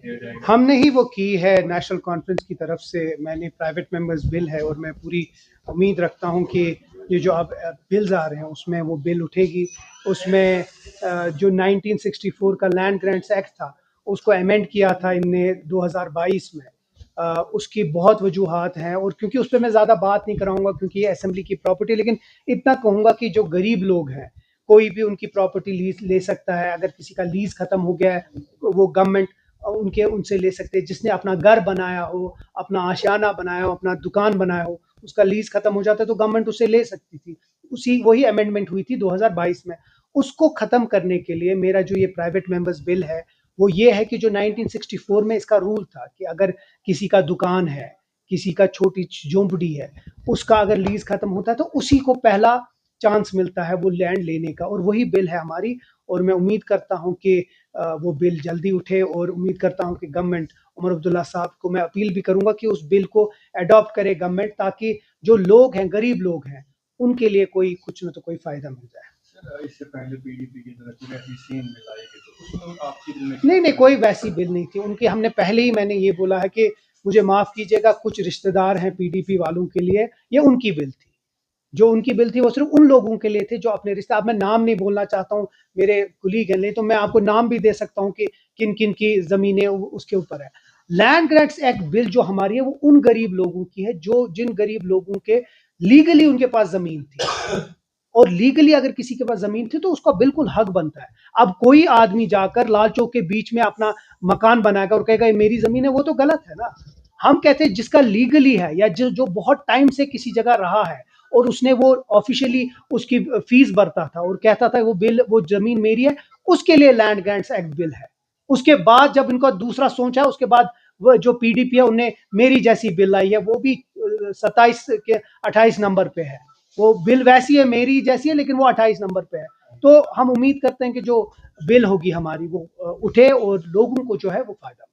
दिया जाएगा? हमने ही वो की है नेशनल कॉन्फ्रेंस की तरफ से। मैंने प्राइवेट मेंबर्स बिल है और मैं पूरी उम्मीद रखता हूँ कि ये जो अब बिल्स आ रहे हैं उसमें वो बिल उठेगी। उसमें जो 1964 का लैंड ग्रांट्स एक्ट था उसको अमेंड किया था इनने 2022 में। उसकी बहुत वजूहात हैं और क्योंकि उस पर मैं ज़्यादा बात नहीं कराऊंगा क्योंकि ये असेंबली की प्रॉपर्टी, लेकिन इतना कहूँगा कि जो गरीब लोग हैं कोई भी उनकी प्रॉपर्टी लीज ले सकता है। अगर किसी का लीज खत्म हो गया है वो गवर्नमेंट उनके उनसे ले सकते हैं। जिसने अपना घर बनाया हो, अपना आशियाना बनाया हो, अपना दुकान बनाया हो, उसका लीज खत्म हो जाता है तो गवर्नमेंट उसे ले सकती थी। उसी वही अमेंडमेंट हुई थी 2022 में। उसको खत्म करने के लिए मेरा जो ये प्राइवेट मेंबर्स बिल है वो ये है कि जो 1964 में इसका रूल था कि अगर किसी का दुकान है, किसी का छोटी झोंपड़ी है, उसका अगर लीज खत्म होता है तो उसी को पहला चांस मिलता है वो लैंड लेने का, और वही बिल है हमारी। और मैं उम्मीद करता हूं कि वो बिल जल्दी उठे और उम्मीद करता हूं कि गवर्नमेंट, उमर अब्दुल्ला साहब को मैं अपील भी करूंगा कि उस बिल को अडॉप्ट करे गवर्नमेंट, ताकि जो लोग हैं, गरीब लोग हैं, उनके लिए कोई कुछ ना तो कोई फायदा मिल जाए। इससे पहले पीडीपी की तरफ से ऐसी सेम बिल आई थी, तो उसमें आपकी दिल में नहीं, कोई वैसी बिल नहीं थी उनकी। हमने पहले ही मैंने ये बोला है कि मुझे माफ़ कीजिएगा, कुछ रिश्तेदार हैं पीडीपी वालों के लिए, ये उनकी बिल थी। जो उनकी बिल थी वो सिर्फ उन लोगों के लिए थे जो अपने रिश्ते, अब मैं नाम नहीं बोलना चाहता हूँ, मेरे कुलीग हैं, नहीं तो मैं आपको नाम भी दे सकता हूँ कि किन किन की ज़मीनें उसके ऊपर है। लैंड ग्रैंट्स एक्ट बिल जो हमारी है वो उन गरीब लोगों की है जो जिन गरीब लोगों के लीगली उनके पास ज़मीन थी, और लीगली अगर किसी के पास जमीन थी तो उसका बिल्कुल हक बनता है। अब कोई आदमी जाकर लाल चौक के बीच में अपना मकान बनाएगा और कहेगा ये मेरी जमीन है, वो तो गलत है ना। हम कहते हैं जिसका लीगली है या जो जो बहुत टाइम से किसी जगह रहा है और उसने वो ऑफिशियली उसकी फीस भरता था और कहता था वो बिल वो जमीन मेरी है, उसके लिए लैंड ग्रांट्स एक्ट बिल है। उसके बाद जब इनका दूसरा सोच है, उसके बाद वो जो पीडीपी है उनने मेरी जैसी बिल आई है, वो भी 27 के 28 नंबर पे है। वो बिल वैसी है, मेरी जैसी है, लेकिन वो 28 नंबर पे है। तो हम उम्मीद करते हैं कि जो बिल होगी हमारी वो उठे और लोगों को जो है वो फायदा